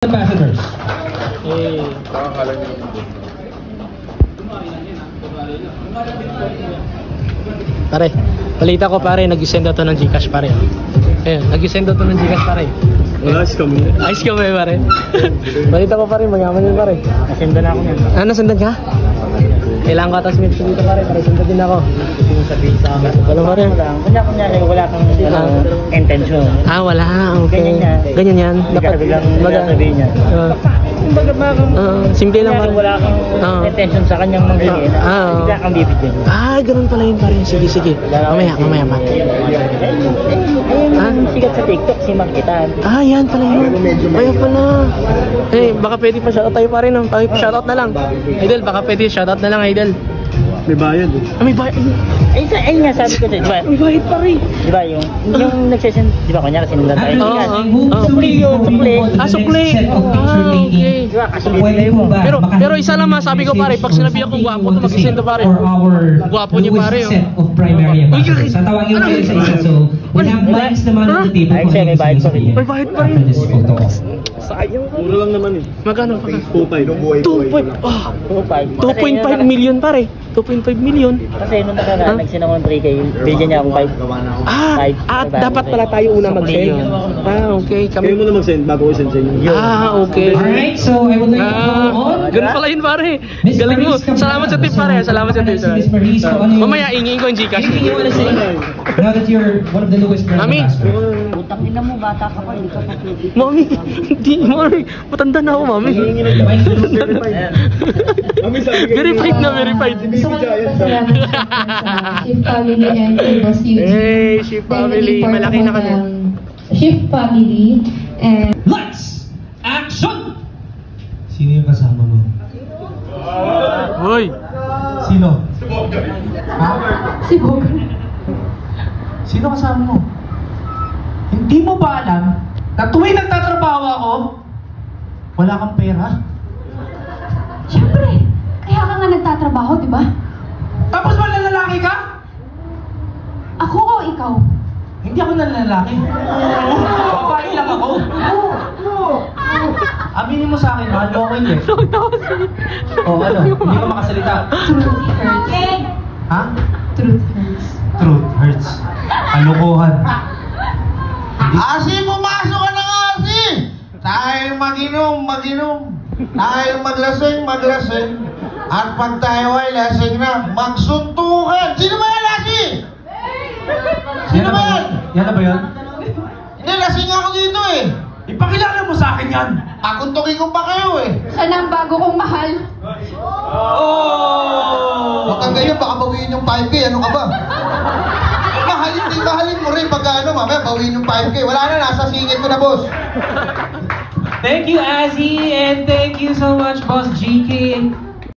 Ambassadors. Pare, balita ko pare, nag-send ako ng Gcash pare. Ayun, nag-send ako ng Gcash pare. Wala, ice kami. Ice kami pare. Balita ko pare, magaman yun pare. Nasendan ako niyan. Ah, nasendan ka? Kailangan ko atas minutes dito pare, para sendan din ako. Gusto mo sabihin sa akin. Wala pare. Kunyari, wala kang intention. Ah, wala. Okay. Ganyan yan. Ganyan yan. Dapat bilang sabihin niya. Kumbaga simple lang pare. Wala kang intention sa kanyang manghingin. Bigla kang bibigyan. Ah, ganun pala yun pare. Sige, sige. Mamaya pa. Sigat sa TikTok, si Markitan. Ah, yan pala yun. Kaya pala. Eh, baka pwede pa shoutout tayo pare no? Shoutout na lang. Idol, baka pwede shoutout na lang Idol. May bayad eh. Ah, may bayad. Ay nga sabi ko di ba? May bayad pare. Di ba yung nagsesend, di ba kunyari sinundan tayo? Sukli yun, sukli. Ah, sukli. Ah, okay. Di ba? Kasi display mo. Pero isa lang masabi ko pare, pag sinabi ako gwapo to, mag-send to pare. Gwapo niya pare. Set of primary ambassadors. Tatawagin mo kayo sa isa. So, we have mics naman on the table. May bayad pa rin. May bayad pa rin. After this photo. Sayang. Mura lang naman eh. Magkano pa? 2.5. 2.5 million pare. 2.5 million. Kasi nung nagsin ako ng 3K, bigyan niya akong 5. Dapat pala tayo una mag-send. Ah, okay. Kayo muna mag-send bago ko send sa inyo. Ah, okay. Alright, so I would like to go on. Ganun pala yun pare. Galing mo. Salamat sa tip pare. Salamat sa tip. Mamaya ingin ko yung Gcash. Anything you wanna say? Now that you're one of the newest brand Mami. ambassadors. Utang ina mo, bata ka pa, hindi ka pa pwede. Mami, hindi mami. Matanda na ako mami. Verified na, verified. Shift family and Boss Eugene. Hey, Shift family. Malaki na kami. Shift family and... Lights! Action! Sino yung kasama mo? Hoy! Sino? Si Bogan. Sino kasama mo? Hindi mo ba alam na tuwing nagtatrabaho ako, wala kang pera? Siyempre, kaya ka nga nagtatrabaho, di ba? Tapos malalaki ka? Ako o ikaw? Hindi ako nalalaki. Babae lang ako. Aminin mo sa akin, mahal mo ako hindi. O ano, hindi ka makasalita. Truth hurts. Ha? Truth hurts. Truth hurts. Kalokohan. Asi, pumasok ka na nga, Asi! Tayo mag-inom. Tayo maglasing. At pag tayo ay lasing na, magsuntukan. Sino ba yan, Asi? Sino ba yan? Yan na ba yun? Hindi, lasing ako dito eh. Ipakilala mo sa akin yan! Pakuntukin ko pa kayo eh. Siya na ang bago kong mahal. Oh! Huwag kang ganyan, baka bawiin yung 5K. Ano ka ba? Mahalin mo rin pag ano, mamaya bawiin yung 5K. Wala na, nasa singit ko na, boss. Thank you, Azzy, and thank you so much, Boss GK.